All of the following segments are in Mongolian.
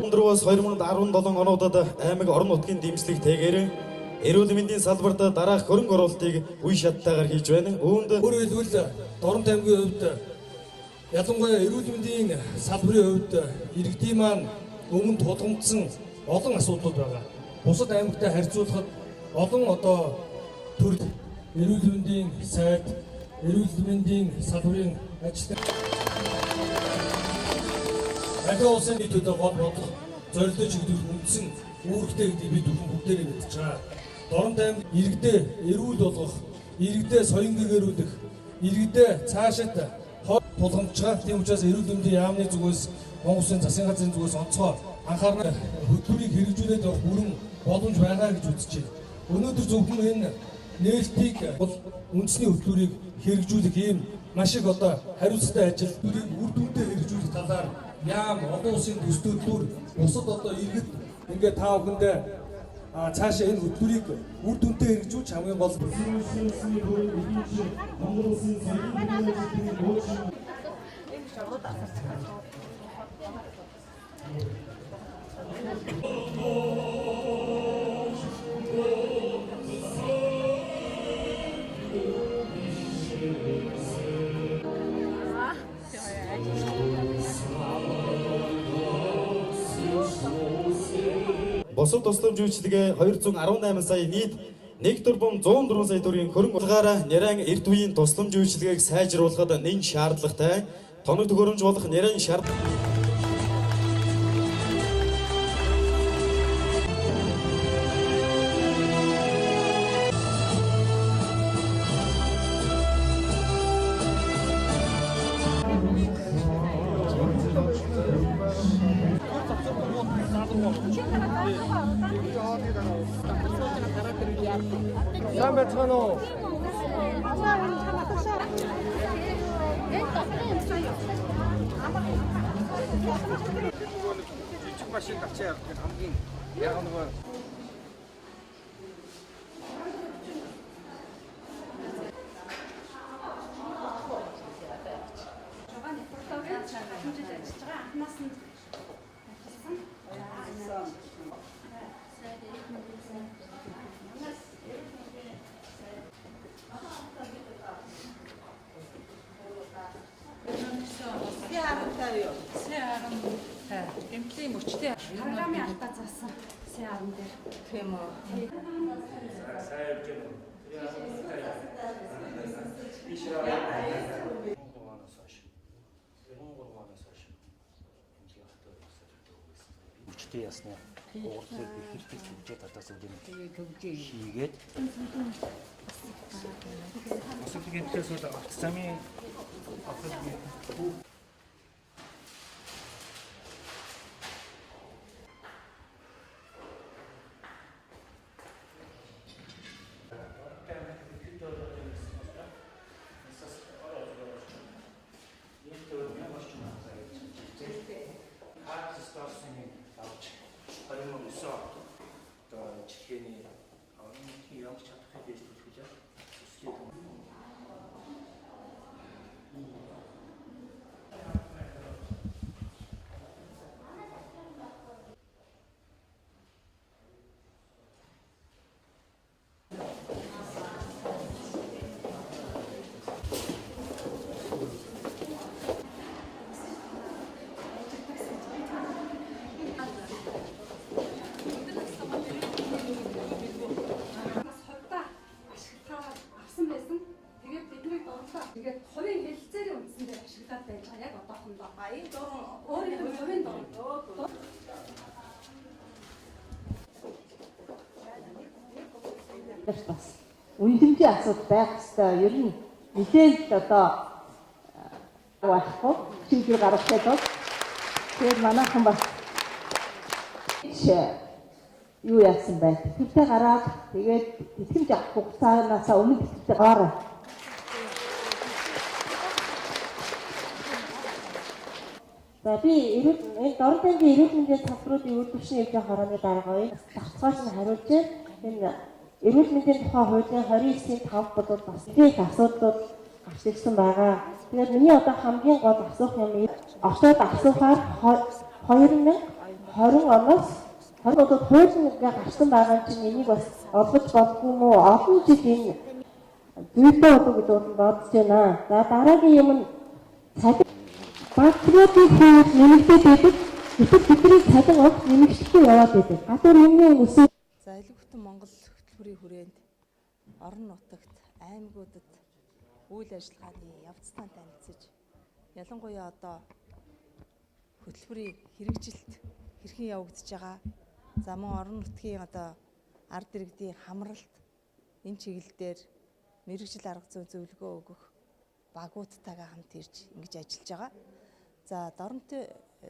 Өнөөдрөөс 2017 онуудад аймаг орон нутгийн дэмжлэгтэйгээр эрүүл мэндийн салбарт дараах хөрөнгө оруулалтыг үе шаттайгаар хийж байна. Үүнд бүр хэлбэл Дорнот аймгийн хувьд ялангуяа эрүүл мэндийн салбарын хувьд иргэдийн маань өмнө тулгамдсан олон асуудлууд байгаа. Бусад аймагтай харьцуулахад олон төрөл эрүүл мэндийн сайд, эрүүл мэндийн салбарын ажилтнууд Ахиа улсын нийтүүдэд гол бодлого зорилттой чиглүүлэх үндсэн үүрэгтэй гэдгийг бид бүгдээрээ мэдж байгаа. Дорнот аймаг иргэдээ эрүүл болгох, иргэдээ соён гэгэрүүлэх, иргэдээ цаашид тулгамдж байгаа. Тийм учраас эрүүл мэндийн яамны зүгээс Монгол Улсын засгийн газрын зүгээс онцгой анхаарал хөтөлбөрийг хэрэгжүүлээд явах бүрэн боломж байгаа гэж үзэж байна. Өнөөдөр зөвхөн энэ нээлтийг бол үндэсний хөтөлбөрийг хэрэгжүүлэх ийм маш их хариуцлагатай ажил үр дүнтэй хэрэгжүүлэх талаар яам олон улсын төс төлбөр бусад иргэд ингээд та бүхэндээ цаашаа энэ хөтөлбөрийг үр дүнтэй хэрэгжүүлж хамгийн гол Монгол улсын бусад тусламж үйлчилгээ 218 сая нийт 1,104 сая төгрөгийн хөрөнгө оруулалтаараа нярайн эрт үеийн тусламж үйлчилгээг сайжруулахад нэн шаардлагатай тоног төхөөрөмж болох нярайн Сайн байцгаана уу? жижиг машин авчаа явах хамгийн яг нөгөө эмтлийн мөчтэй програмын албаа заасан сая 10 дээр тийм үү. Сайн явж байна. Мөчтэй ясна. Уурсаа бэлтгэж төвжээ татаас үгүй хийгээд Асуулт гэнтээс бол автосамын чихэний явж чадахыг гэж хэлж байна. Тэгээд хувийн хэлэлцээрийн үндсэндээ ашиглаад байж байгаа яг одоохондоо. Энэ дөрөв өөрийнхөө хувийн дөрөв. Бас үндэмжийн асуудал байх ёстой. Ер нь мэдээлэл байхгүй чиглэл гаргахад бол тэгээд манайхан бас юу яасан бэ? Тэтгэвртэй гараад тэгээд тэтгэмж авах хугацаанаас өмнө тэтгэвртэй гараа. За би энэ Дорнот аймгийн эрүүл мэндийн салбаруудын үйлдвэршин явж байгаа хорооны дараагийн давтгаач нь хариулж энэ эрүүл мэндийн тухай хуулийн 29-ийн 5 бол бас их асуудлууд гарч ирсэн байгаа. Тэгээд миний одоо хамгийн гол асуух юм очоод асуухаар 2020 оноос 20 удаа хуучин ингээ гарсан байгаа чинь энийг бас олгож болдгүй мүү? Олон жил энэ зүйтэй болов гэж бодож байна. За дараагийн юм нь цалин патриотын хууль нэмэгдээд байдаг. Гэтэл бидний цалин огт нэмэгдэхгүй яваад байдаг. Гадуур юмны өсөв. За элэг бүтэн Монгол хөтөлбөрийн хүрээнд орон нутагт аймагуудад үйл ажиллагааны явцтай танилцж ялангуяа одоо хөтөлбөрийн хэрэгжилт хэрхэн явагдаж байгаа. За мөн орон нутгийн одоо ард иргэдийн хамралт энэ чиглэлээр мэрэгжил арга зүйн зөвлөгөө өгөх багуудтайгаа хамт ирж ингэж ажиллаж байгаа. За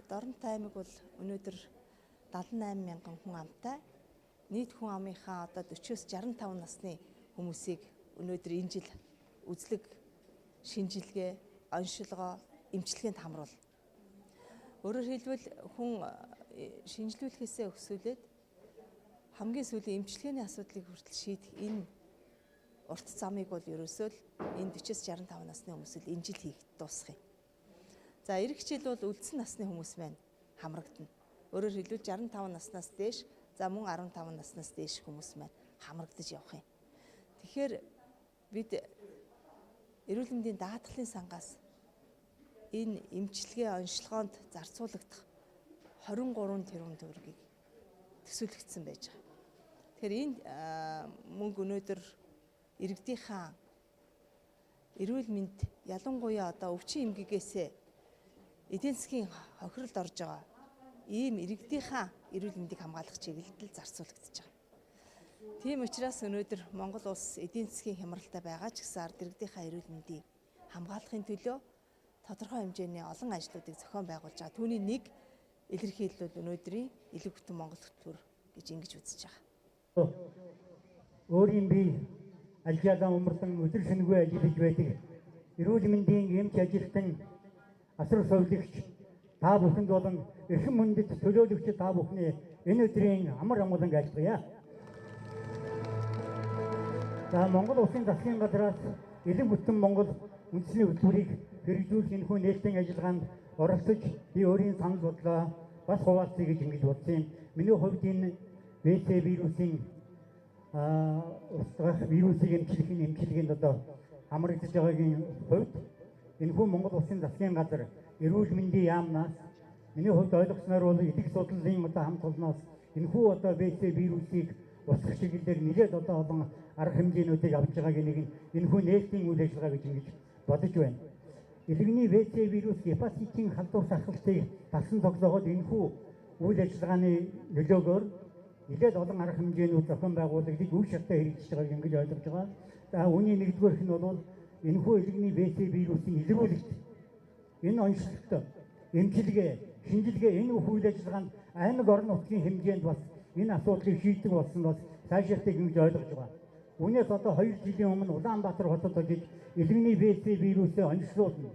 Доронтой аймаг бол өнөөдөр 78 мянган хүн амтай. Нийт хүн амынхаа одоо 40-с 65 насны хүмүүсийг өнөөдөр энэ жил үзлэг, шинжилгээ, оншилгоо, эмчилгээнд хамруул. Өөрөөр хэлбэл хүн шинжилүүлэхээсээ өсвөлээд хамгийн сүүлийн эмчилгээний асуудлыг хүртэл шийдэх энэ урт замыг бол ерөөсөө л энэ 40-с 65 насны хүмүүсэл энэ жил хийх дуусгах юм. За эх хичээл бол үлдсэн насны хүмүүс маань хамрагдана. Өөрөөр хэлбэл 65 наснаас дээш, за мөн 15 наснаас дээш хүмүүс маань хамрагдаж явах юм. Тэгэхээр бид эрүүл мэндийн даатгалын сангаас энэ эмчилгээ онцлогоонд зарцуулагдах 23 тэрбум төгрөгийг төсөөлөгдсөн байж байгаа. Тэгэхээр энэ мөнгө өнөөдөр иргэдийнхаа эрүүл мэнд ялангуяа одоо өвчин эмгэгээс эдийн засгийн хохиролд орж байгаа ийм иргэдийнхаа эрүүл мэндийг хамгаалах чиглэлд зарцуулагдаж байгаа. Тийм учраас өнөөдөр Монгол улс эдийн засгийн хямралтай байгаа ч гэсэн ард иргэдийнхаа эрүүл мэндийг хамгаалахын төлөө тодорхой хэмжээний олон ажлуудыг зохион байгуулж байгаа. Түүний нэг илэрхийлэл өнөөдрийн элэг бүтэн Монгол хөтөлбөр гэж ингэж үзэж байгаа. Өөрийн бие алжаалаа умардан өдөр шөнөгүй ажиллаж байдаг эрүүл мэндийн эмч ажилтан асар совлогч та бүхэнд болон эрхэм мөндөд төлөөлөгч та бүхний энэ өдрийн амар амгалан айлтгая. За Монгол Улсын засгийн газраас элэг бүтэн Монгол үндэсний хөтөлбөрийг хэрэгжүүлэх энэхүү нээлттэй ажиллагаанд оролцож би өөрийн санал бодлоо бас хуваалцъя гэж ингэж бодсон юм. Миний хувьд энэ ВЦ вирусын устгах вирусыг эмчилгээнд одоо хамрагдаж байгаагийн хувьд энэхүү Монгол Улсын засгийн газар эрүүл мэндийн яамнаас миний хувьд ойлгосноор бол эдийн судлалын одоо хамт олноос энэхүү одоо ВЦ вирусыг устгах чиглэлээр нэлээд одоо олон арга хэмжээнүүдийг авч байгааг нэг энэхүү нээлтийн үйл ажиллагаа гэж ингэж бодож байна. Элэгний ВЦ вирус гепатитийн халдвар сахалтыг тасан тоглоогод энэхүү үйл ажиллагааны нөлөөгөөр нэлээд олон арга хэмжээнүүд зохион байгуулагдаж үе шаттай хэрэгжиж байгааг ингэж ойлгож байгаа. За үүний нэгдүгээрх нь бол энэхүү элэгний ВЦ вирусын илрүүлэлт энэ онцлогтой эмчилгээ, шинжилгээ энэ үйл ажиллагаанд аймаг орон нутгийн хэмжээнд бас энэ асуудлыг шийдэх болсон бас сайжралтай гэж ойлгож байгаа. Үүнээс одоо 2 жилийн өмнө Улаанбаатар хотод очиж элэгний ВЦ вирусыг онцлуулна.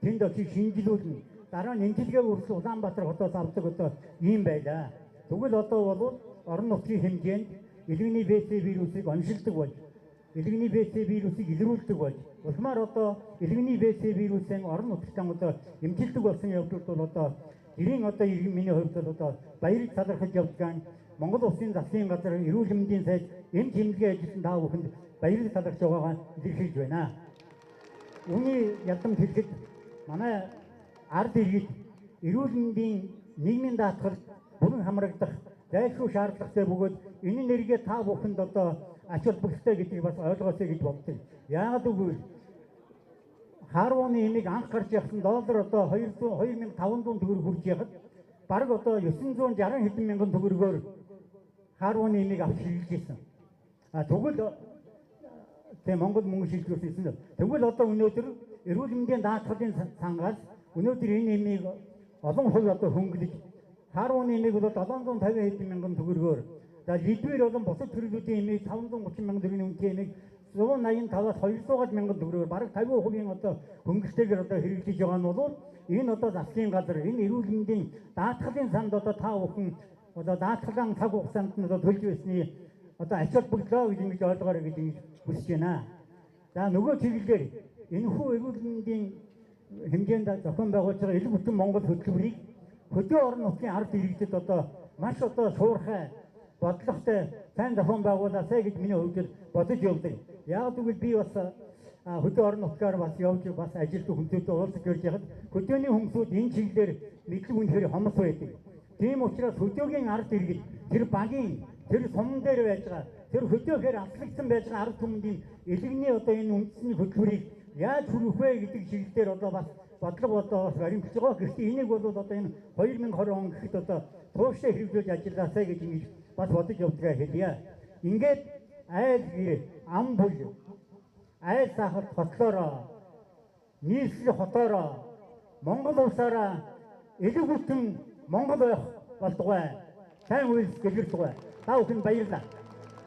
Тэнд очиж шинжилүүлнэ. Дараа нь эмчилгээ үргэлж Улаанбаатар хотоос авдаг одоо ийм байлаа. Тэгвэл одоо бол орон нутгийн хэмжээнд элэгний ВЦ вирусыг онцилдог болж элэгний ВЦ вирусыг илрүүлдэг болж улмаар одоо элэгний ВЦ вирусын орон нутгтаа одоо эмчилдэг болсон явдлууд бол одоо гэрийн одоо миний хувьд бол одоо баярыг талархаж явдаг. Монгол Улсын засгийн газар эрүүл мэндийн сайд энэ чиглэлийн ажилтан та бүхэнд баярыг талархаж байгаагаа илэрхийлж байна. Үүний ялдамт хэлэхэд манай ард иргэд эрүүл мэндийн нийгмийн даатгал бүрэн хамрагдах зайлшгүй шаардлагатай бөгөөд энэ нэргээ та бүхэнд одоо ач холбогдолтой гэдгийг бас ойлгоосэй гэж боддог. Яагаад гэвэл Харууны энийг анх гарч явсан доллар одоо 2500 төгрөг хүрч яхад бараг одоо 960 хэдэн мянган төгрөгөөр Харууны энийг авч шилжижсэн. Тэгвэл Монгол мөнгө шилжүүлсэн. Тэгвэл одоо өнөөдөр эрүүл мэндийн даатгалын сангаас өнөөдөр энэ энийг олон хувь одоо хөнгөлөж Харууны энийг бол 750 хэдэн мянган төгрөгөөр за лидвэр болон бусад төрөлүүдийн энийг 530 мянган төгрөгийн үнэтэй энийг 185-аас 200 мянган төгрөгөөр бараг 50% одоо хөнгөлөлтөөр одоо хэрэгжиж байгаа нь бол энэ одоо засгийн газар энэ эрүүл мэндийн даатгалын санд одоо та бүхэн одоо даатгалын цаг хугацаанд нь одоо төлж байсны одоо ач холбогдлоо гэж ингэж ойлгоорой гэж хүсэж байна. За нөгөө чиглэлээр энэхүү эрүүл мэндийн хэмжээнд зохион байгуулж байгаа элэг бүтэн Монгол хөтөлбөрийг хөдөө орон нутгийн ард иргэдэд одоо маш одоо шуурхай бодлоготой сайн зохион байгуулаасай гэж миний хувьд бодож явдаг. Яг тэгвэл би бас хөдөө орон нутгаар бас явж бас ажилтг хүнтэй уулзаж ирж байхад хөдөөний хүмүүсүүд энэ чиглэлээр мэдлэг үнэхээр хомс байдаг. Тийм учраас хөдөөгийн ард иргэд тэр багийн тэр суман дээр байж байгаа тэр хөдөөхээр аслагдсан байж байгаа ард түмэндийн элэгний одоо энэ үндэсний хөтөлбөрийг яаж хүргэх вэ гэдэг чиглэлээр одоо бас бодлого одоо бас баримтж байгаа. Гэхдээ энийг бол одоо энэ 2020 он гэхэд одоо тууштай хэрэгжүүлж ажилласаа гэж ингэж бас бодож явдгаа хэлье. Ингээд айл гэр ам бүл айл сахалт хотлороо нийслэл хотоороо Монгол улсаараа элэг бүтэн Монгол байх болтугай. Сайн үйлс гэлэртугай. Та бүхэнд баярлалаа.